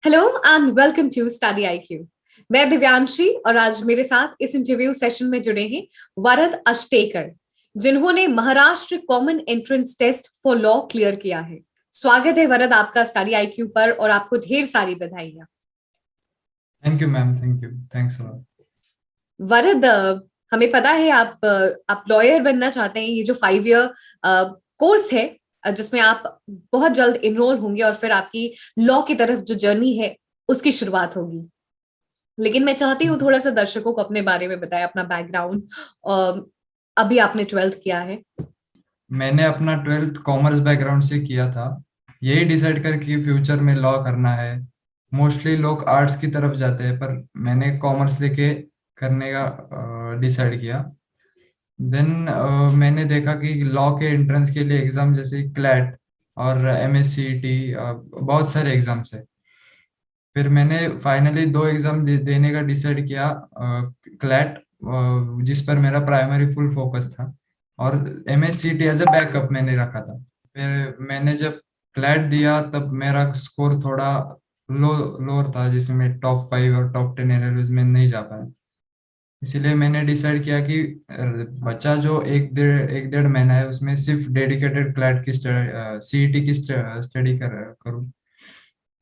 Hello and welcome to study IQ. मैं दिव्यांशी और आज मेरे साथ इस इंटरव्यू सेशन में जुड़े हैं वरद अष्टेकर, जिन्होंने Maharashtra common entrance test for law clear किया है। स्वागत है वरद आपका स्टडी आईक्यू पर और आपको ढेर सारी बधाइयां। Thank you ma'am, thank you, thanks a lot. Varad, हमें पता है आप लॉयर बनना चाहते हैं। ये जो 5 ईयर कोर्स है जिसमें आप बहुत जल्द इनरोल होंगे और फिर आपकी लॉ की तरफ जो जर्नी है उसकी शुरुआत होगी। लेकिन मैं चाहती हूँ थोड़ा सा दर्शकों को अपने बारे में बताएं, अपना बैकग्राउंड। अभी आपने 12th किया है। मैंने अपना 12th कॉमर्स बैकग्राउंड से किया था। यही डिसाइड कर कि फ्यूचर में लॉ करना है। मोस्टली लोग आर्ट्स की तरफ जाते हैं, पर मैंने कॉमर्स लेके करने का डिसाइड किया। देन मैंने देखा कि लॉ के एंट्रेंस के लिए एग्जाम जैसे क्लैट और MSCET, बहुत सारे एग्जाम्स है। फिर मैंने फाइनली दो एग्जाम देने का डिसाइड किया। क्लैट, जिस पर मेरा प्राइमरी फुल फोकस था, और MSCT एज अ बैकअप मैंने रखा था। फिर मैंने जब क्लैट दिया तब मेरा स्कोर थोड़ा लो लोअर था, जिसमें मैं टॉप 5 और टॉप 10 एयरवेज में नहीं जा पाया। इसीलिए मैंने डिसाइड किया कि बच्चा जो एक डेढ़ महीना है उसमें सिर्फ डेडिकेटेड क्लैट की CET की स्टडी करूँ।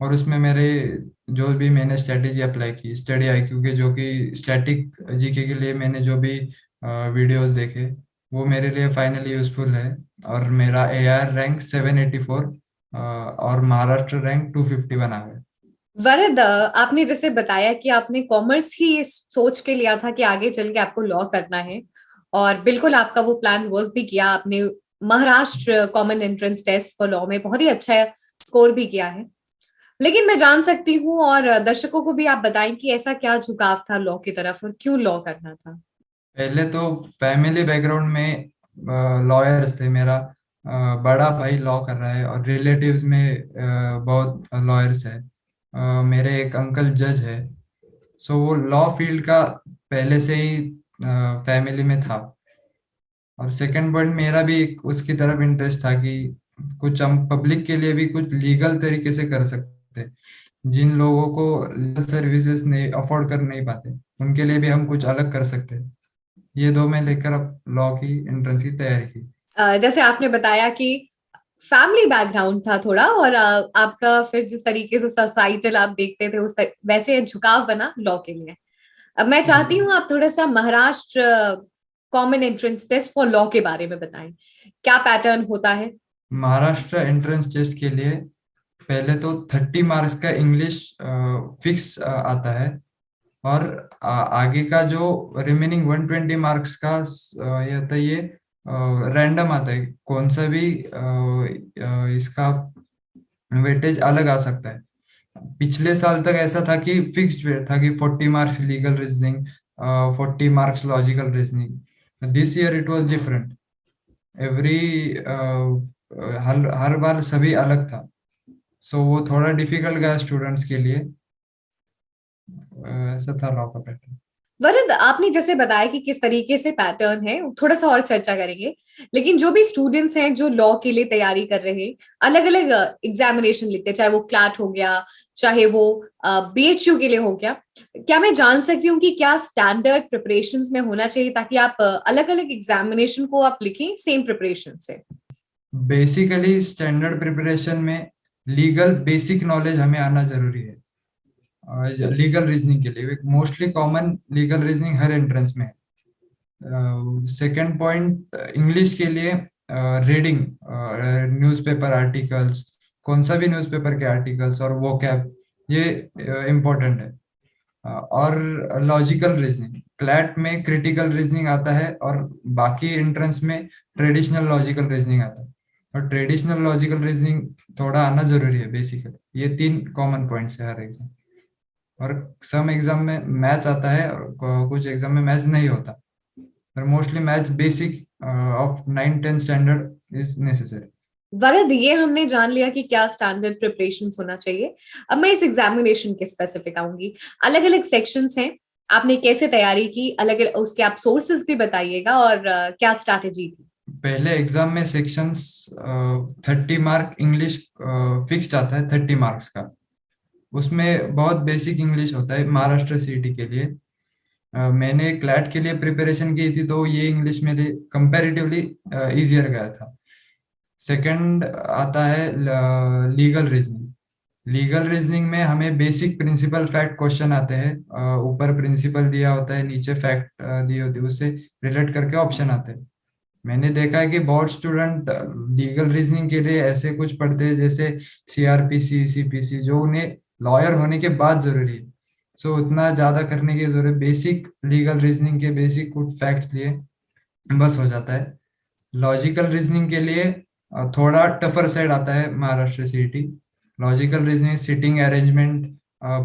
और उसमें मेरे जो भी मैंने स्ट्रेटेजी अप्लाई की स्टडी IQ के, जो कि स्टैटिक GK के लिए मैंने जो भी वीडियोस देखे, वो मेरे लिए फाइनली यूजफुल है। और मेरा AR रैंक 784 और महाराष्ट्र रैंक 250 बना है। वरद, आपने जैसे बताया कि आपने कॉमर्स ही सोच के लिया था कि आगे चल के आपको लॉ करना है, और बिल्कुल आपका वो प्लान वर्क भी किया। आपने Maharashtra common entrance test for law में बहुत ही अच्छा स्कोर भी किया है। लेकिन मैं जान सकती हूँ और दर्शकों को भी आप बताएं कि ऐसा क्या झुकाव था लॉ की तरफ और क्यों लॉ करना था। पहले तो फैमिली बैकग्राउंड में लॉयर्स थे। मेरा बड़ा भाई लॉ कर रहा है और रिलेटिव्स में बहुत लॉयर्स है। मेरे एक अंकल जज है। सो वो लॉ फील्ड का पहले से ही फैमिली में था। और सेकंड पॉइंट, मेरा भी उसकी तरफ इंटरेस्ट था कि कुछ हम पब्लिक के लिए भी कुछ लीगल तरीके से कर सकते हैं। जिन लोगों को लीगल सर्विसेज नहीं अफोर्ड कर नहीं पाते, उनके लिए भी हम कुछ अलग कर सकते हैं। ये दो मैं लेकर अब लॉ की एंट्रेंस की तैयारी की। जैसे आपने बताया कि फैमिली बैकग्राउंड था थोड़ा, और आपका फिर जिस तरीके से सोसाइटल आप देखते थे वैसे झुकाव बना लॉ के लिए। अब मैं जी। चाहती हूँ आप थोड़ा सा Maharashtra common entrance test for law के बारे में बताएं। क्या पैटर्न होता है? महाराष्ट्र एंट्रेंस टेस्ट के लिए पहले तो 30 मार्क्स का इंग्लिश फिक्स आता है। और आगे का जो रिमेनिंग 120 मार्क्स का ये होता है, ये रैंडम आता है। कौन सा भी इसका वेटेज अलग आ सकता है। पिछले साल तक ऐसा था कि फिक्स्ड वेट था कि 40 marks legal reasoning, 40 marks logical reasoning. This year it was different. Every हर बार सभी अलग था। सो वो थोड़ा डिफिकल्ट गया स्टूडेंट्स के लिए। ऐसा था लॉ का पैटर्न। वरुण, आपने जैसे बताया कि किस तरीके से पैटर्न है, थोड़ा सा और चर्चा करेंगे। लेकिन जो भी स्टूडेंट्स हैं जो लॉ के लिए तैयारी कर रहे हैं, अलग अलग एग्जामिनेशन लिखते हैं, चाहे वो क्लैट हो गया, चाहे वो BHU के लिए हो गया। क्या मैं जान सकती हूँ कि क्या स्टैंडर्ड प्रिपरेशंस में होना चाहिए ताकि आप अलग अलग एग्जामिनेशन को आप लिखें सेम प्रिपरेशन से? बेसिकली स्टैंडर्ड प्रिपरेशन में लीगल बेसिक नॉलेज हमें आना जरूरी है। लीगल रीजनिंग के लिए मोस्टली कॉमन लीगल रीजनिंग हर एंट्रेंस में है। सेकेंड पॉइंट, इंग्लिश के लिए रीडिंग न्यूज़पेपर आर्टिकल्स, कौन सा भी न्यूज़पेपर के आर्टिकल्स और वोकैब, ये इम्पोर्टेंट है। और लॉजिकल रीजनिंग, क्लैट में क्रिटिकल रीजनिंग आता है और बाकी एंट्रेंस में ट्रेडिशनल लॉजिकल रीजनिंग आता है। और ट्रेडिशनल लॉजिकल रीजनिंग थोड़ा आना जरूरी है बेसिकली। ये 3 कॉमन पॉइंट्स है हर एग्जाम। और सम एग्जाम में मैथ्स आता है और कुछ एग्जाम में मैथ्स नहीं होता। पर mostly maths basic of 9-10 standard is necessary. Varad, ये हमने जान लिया कि क्या स्टैंडर्ड प्रिपरेशन होना चाहिए। अब मैं इस एग्जामिनेशन के स्पेसिफिक आऊंगी। अलग अलग सेक्शंस हैं, आपने कैसे तैयारी की, अलग अलग उसके आप सोर्सेज भी बताइएगा और क्या स्ट्रैटेजी थी। पहले एग्जाम में सेक्शंस 30 मार्क इंग्लिश फिक्स्ड आता है, 30 मार्क्स का। उसमें बहुत बेसिक इंग्लिश होता है महाराष्ट्र सीईटी के लिए। मैंने क्लैट के लिए प्रिपरेशन की थी तो ये इंग्लिश मेरे कंपैरेटिवली इजियर गया था। सेकंड आता है लीगल रीजनिंग। लीगल रीजनिंग में हमें बेसिक प्रिंसिपल फैक्ट क्वेश्चन आते हैं। ऊपर प्रिंसिपल दिया होता है, नीचे फैक्ट दी होती है, उससे रिलेट करके ऑप्शन आते हैं। मैंने देखा है कि बहुत स्टूडेंट लीगल रीजनिंग के लिए ऐसे कुछ पढ़ते हैं जैसे सीआरपीसी, सीपीसी, जो उन्हें लॉयर होने के बाद जरूरी है। सो उतना ज्यादा करने की जरूरत, बेसिक लीगल रीजनिंग के बेसिक कुछ फैक्ट्स लिए बस हो जाता है। लॉजिकल रीजनिंग के लिए थोड़ा टफर साइड आता है Maharashtra CET. Logical reasoning, sitting arrangement,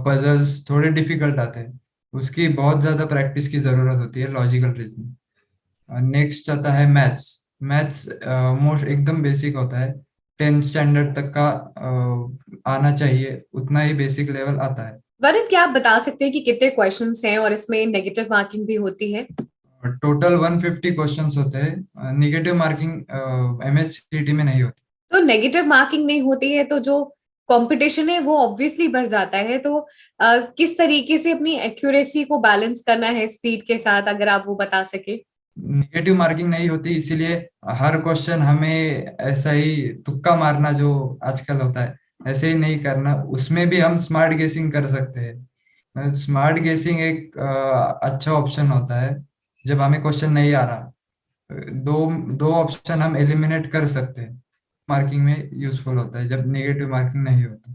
puzzles थोड़े डिफिकल्ट आते हैं, उसकी बहुत ज्यादा प्रैक्टिस की जरूरत होती है लॉजिकल रीजनिंग। नेक्स्ट आता है मैथ्स। मैथ्स मोस्ट एकदम बेसिक होता है, 10th स्टैंडर्ड तक का आना चाहिए, उतना ही बेसिक लेवल आता है। वरुण, क्या आप बता सकते हैं कि कितने क्वेश्चंस हैं और इसमें नेगेटिव मार्किंग भी होती है? टोटल 150 क्वेश्चंस होते हैं। निगेटिव मार्किंग एमएचसीटी में नहीं होती। तो नेगेटिव मार्किंग नहीं होती है तो जो कंपटीशन है वो ऑब्वियसली बढ़ जाता है। तो किस तरीके से अपनी एक्यूरेसी को बैलेंस करना है स्पीड के साथ, अगर आप वो बता सके। निगेटिव मार्किंग नहीं होती, इसीलिए हर क्वेश्चन हमें ऐसा ही तुक्का मारना जो आजकल होता है ऐसे ही नहीं करना। उसमें भी हम स्मार्ट गेसिंग कर सकते हैं। स्मार्ट गेसिंग एक अच्छा ऑप्शन होता है जब हमें क्वेश्चन नहीं आ रहा। दो दो ऑप्शन हम एलिमिनेट कर सकते हैं, मार्किंग में यूजफुल होता है जब नेगेटिव मार्किंग नहीं होती।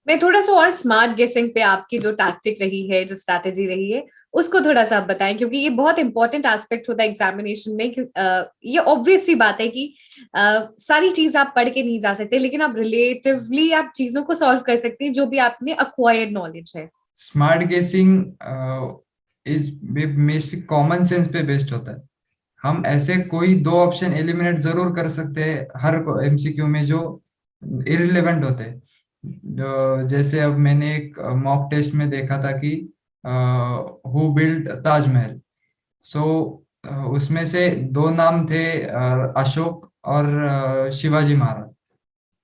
मैं थोड़ा सा और स्मार्ट गेसिंग पे आपकी जो टैक्टिक रही है, जो स्ट्रैटेजी रही है, उसको थोड़ा सा आप बताएं, क्योंकि ये बहुत इंपॉर्टेंट एस्पेक्ट होता है एग्जामिनेशन में। ये ऑब्वियस सी बात है कि सारी चीज आप पढ़ के नहीं जा सकते, लेकिन आप रिलेटिवली आप चीजों को सॉल्व कर सकते हैं जो भी आपने अक्वायर्ड नॉलेज है। स्मार्ट गेसिंग इज बेसिक कॉमन सेंस पे बेस्ड होता है। हम ऐसे कोई दो ऑप्शन एलिमिनेट जरूर कर सकते हैं हर एमसीक्यू में जो इरिलेवेंट होते हैं। जैसे अब मैंने एक मॉक टेस्ट में देखा था कि हु बिल्ड ताजमहल। सो उसमें से दो नाम थे, अशोक और शिवाजी महाराज।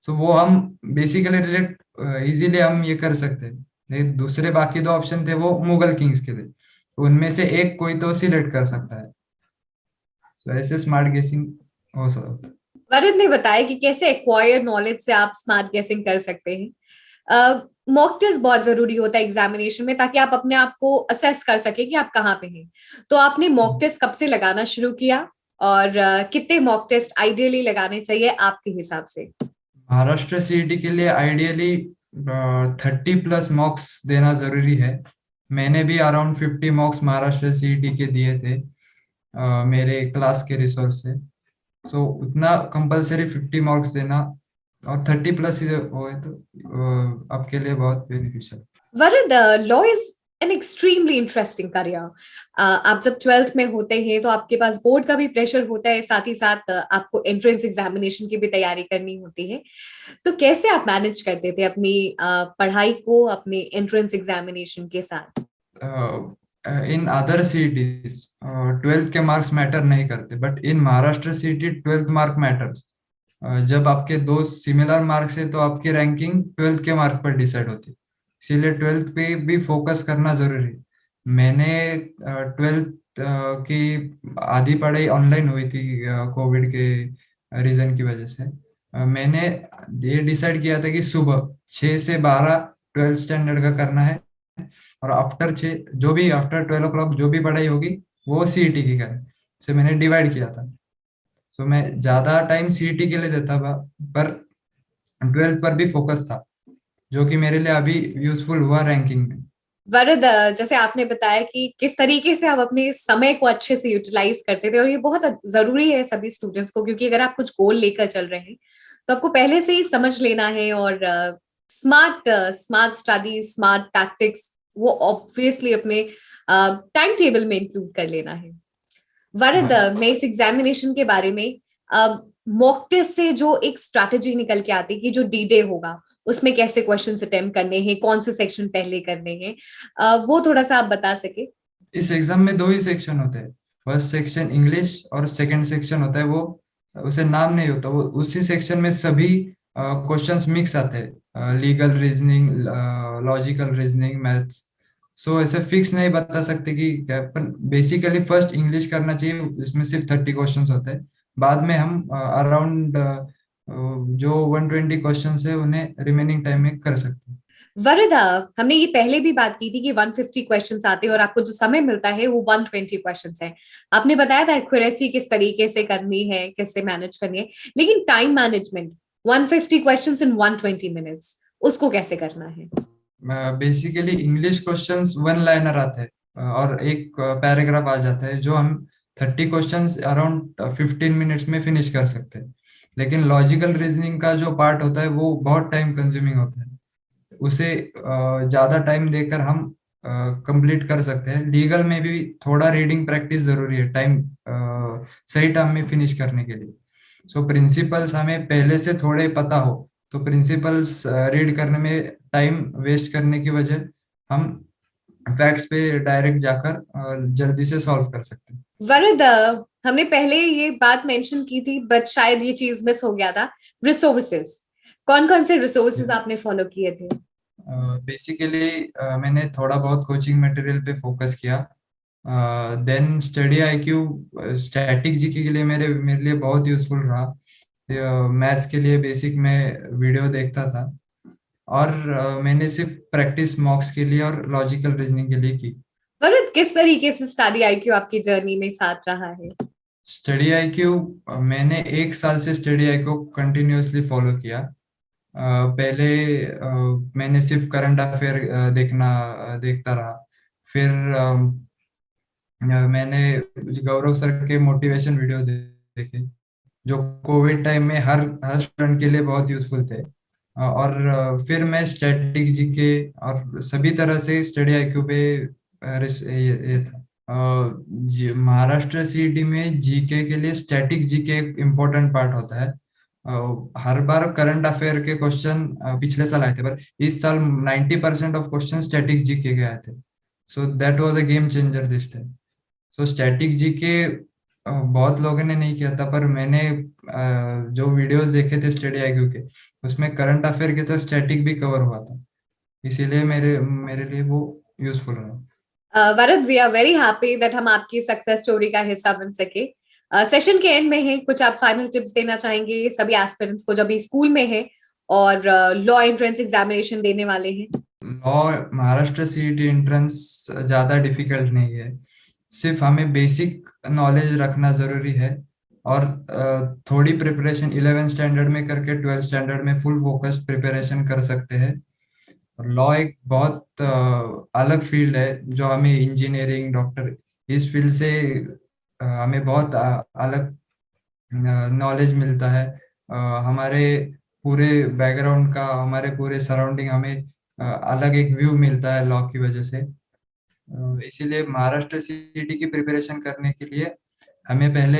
सो वो हम बेसिकली रिलेट इजीली हम ये कर सकते हैं। लेकिन दूसरे बाकी दो ऑप्शन थे वो मुगल किंग्स के थे, तो उनमें से एक कोई तो सिलेक्ट कर सकता है। तो ऐसे स्मार्ट गेसिंग हो सकता है। वरुण ने बताया कि कैसे एक्वायर्ड नॉलेज से आप स्मार्ट गेसिंग कर सकते हैं। मॉक टेस्ट बहुत जरूरी होता है एग्जामिनेशन में, ताकि आप अपने आप को असेस कर सके कि आप कहाँ पे हैं। तो आपने मॉक टेस्ट कब से लगाना शुरू किया, और कितने मॉक टेस्ट आइडियली लगाने चाहिए आपके हिसाब से? महाराष्ट्र सीईटी के लिए आइडियली 30+ मॉक्स देना जरूरी है। मैंने भी अराउंड 50 मॉक्स महाराष्ट्र सीईटी के दिए थे मेरे क्लास के रिसोर्स से। सो उतना कंपलसरी 50 मार्क्स देना, और 30+ हो तो आपके लिए बहुत beneficial. Varun, law is an extremely interesting career. आप जब 12th में होते हैं तो आपके पास बोर्ड का भी प्रेशर होता है, साथ ही साथ आपको एंट्रेंस एग्जामिनेशन की भी तैयारी करनी होती है। तो कैसे आप मैनेज करते थे अपनी पढ़ाई को अपने एंट्रेंस एग्जामिनेशन के साथ? इन अदर सीईटीज 12th के मार्क्स मैटर नहीं करते, but in Maharashtra CET 12th mark matters. जब आपके दो सिमिलर मार्क्स है तो आपकी रैंकिंग 12th के मार्क पर डिसाइड होती है, इसीलिए 12th पे भी फोकस करना जरूरी है। मैंने 12th की आधी पढ़ाई ऑनलाइन हुई थी कोविड के रीजन की वजह से। मैंने ये डिसाइड किया था कि सुबह 6 से 12 12th स्टैंडर्ड का करना है, और आफ्टर 6 जो भी आफ्टर 12 o'clock जो भी पढ़ाई होगी वो सीईटी की करें। से मैंने डिवाइड किया था। सो मैं ज्यादा टाइम सीईटी के लिए देता था, पर 12th पर भी फोकस था, जो कि मेरे लिए अभी यूजफुल हुआ रैंकिंग में। वरुण, जैसे आपने बताया कि किस तरीके से आप अपने समय को अच्छे से यूटिलाइज करते थे, और ये बहुत जरूरी है सभी स्टूडेंट्स को, क्योंकि अगर आप कुछ गोल लेकर चल रहे हैं तो आपको पहले से ही समझ लेना है, और smart smart study, smart tactics वो ऑब्वियसली अपने टाइम टेबल में इंक्लूड कर लेना है। वरुण, हाँ। मैं इस एग्जामिनेशन के बारे में मॉक टेस्ट से जो एक स्ट्रैटेजी निकल के आती है कि जो डी डे होगा उसमें कैसे क्वेश्चन अटेम्प्ट करने हैं, कौन से सेक्शन पहले करने हैं, वो थोड़ा सा आप बता सके। इस एग्जाम में दो ही सेक्शन होते हैं। फर्स्ट सेक्शन इंग्लिश और सेकंड सेक्शन होता है वो, उसे नाम नहीं होता, वो उसी सेक्शन में सभी क्वेश्चंस मिक्स आते हैं। Legal reasoning, logical reasoning, maths. So ऐसे फिक्स नहीं बता सकते कि क्या, पर बेसिकली फर्स्ट इंग्लिश करना चाहिए, इसमें सिर्फ 30 क्वेश्चंस होते हैं। बाद में हम अराउंड जो 120 क्वेश्चंस है उन्हें रिमेनिंग टाइम में कर सकते हैं। वरदा, हमने ये पहले भी बात की थी कि 150 क्वेश्चंस आते हैं और आपको जो समय मिलता है वो 120 क्वेश्चंस है। आपने बताया था एक्यूरेसी किस तरीके से करनी है, कैसे मैनेज करनी है, लेकिन time management, 150 questions in 120 minutes, उसको कैसे करना है? Basically English questions one liner आते हैं, और एक पैराग्राफ आ जाता है, जो हम 30 क्वेश्चंस अराउंड 15 मिनट्स में फिनिश कर सकते हैं। लेकिन लॉजिकल रीजनिंग का जो पार्ट होता है वो बहुत टाइम कंज्यूमिंग होता है, उसे ज्यादा टाइम देकर हम कंप्लीट कर सकते हैं। लीगल में भी थोड़ा रीडिंग प्रैक्टिस जरूरी है टाइम सही टाइम में फिनिश करने के लिए। सो प्रिंसिपल्स हमें पहले से थोड़े पता हो, तो प्रिंसिपल्स रीड करने में टाइम वेस्ट करने की वजह हम फैक्ट्स पे डायरेक्ट जाकर जल्दी से सॉल्व कर सकते हैं। वरद, हमने पहले ये बात मेंशन की थी बट शायद ये चीज मिस हो गया था। रिसोर्सेज, कौन कौन से रिसोर्सेज आपने फॉलो किए थे? बेसिकली मैंने थोड़ा बहुत कोचिंग मटेरियल पे फोकस किया। Then study IQ, static GK के लिए मेरे मेरे लिए बहुत यूजफुल रहा। मैथ्स के लिए बेसिक मैं वीडियो देखता था, और मैंने सिर्फ प्रैक्टिस मॉक्स के लिए और लॉजिकल रीजनिंग के लिए की। वरद, किस तरीके से स्टडी आईक्यू आपकी जर्नी में साथ रहा है? स्टडी आईक्यू, मैंने एक साल से स्टडी आईक्यू कंटिन्यूअसली फॉलो किया। पहले मैंने सिर्फ करंट अफेयर देखता रहा। फिर मैंने गौरव सर के मोटिवेशन वीडियो देखे, जो कोविड टाइम में हर हर स्टूडेंट के लिए बहुत यूजफुल थे। और फिर मैं स्टैटिक जीके और सभी तरह से स्टडी आईक्यू पे ये था। महाराष्ट्र सीईटी में जीके के लिए स्टैटिक जीके एक इम्पोर्टेंट पार्ट होता है। हर बार करंट अफेयर के क्वेश्चन पिछले साल आए थे, पर इस साल 90% ऑफ क्वेश्चन स्टैटिक जीके के आए थे। So that was a game changer this time. So static GK बहुत लोगों ने नहीं किया था, पर मैंने जो वीडियोस देखे थे स्टडी आईक्यू के, उसमें करंट अफेयर के साथ स्टैटिक भी कवर हुआ था, इसीलिए मेरे मेरे लिए वो यूजफुल रहा। Varad, we are very happy that हम आपकी सक्सेस स्टोरी का हिस्सा बन सके। सेशन के एंड में है, कुछ आप फाइनल टिप्स देना चाहेंगे सभी एस्पिरेंट्स को जो अभी स्कूल में है और लॉ एंट्रेंस एग्जामिनेशन देने वाले हैं? लॉ महाराष्ट्र सीईटी एंट्रेंस ज्यादा डिफिकल्ट नहीं है, सिर्फ हमें बेसिक नॉलेज रखना जरूरी है, और थोड़ी प्रिपरेशन 11 स्टैंडर्ड में करके 12 स्टैंडर्ड में फुल फोकस प्रिपरेशन कर सकते हैं। और लॉ एक बहुत अलग फील्ड है, जो हमें इंजीनियरिंग, डॉक्टर, इस फील्ड से हमें बहुत अलग नॉलेज मिलता है। हमारे पूरे बैकग्राउंड का, हमारे पूरे सराउंडिंग, हमें अलग एक व्यू मिलता है लॉ की वजह से। इसीलिए महाराष्ट्र सीईटी की प्रिपरेशन करने के लिए हमें पहले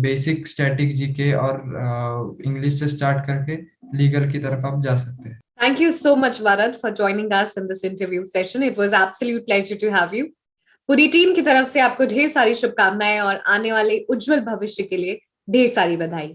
बेसिक स्टैटिक जीके और इंग्लिश से स्टार्ट करके लीगल की तरफ आप जा सकते हैं। Thank you so much, Varad, for joining us in this interview session. It was absolute pleasure to have you. पूरी टीम की तरफ से आपको ढेर सारी शुभकामनाएं और आने वाले उज्जवल भविष्य के लिए ढेर सारी बधाई।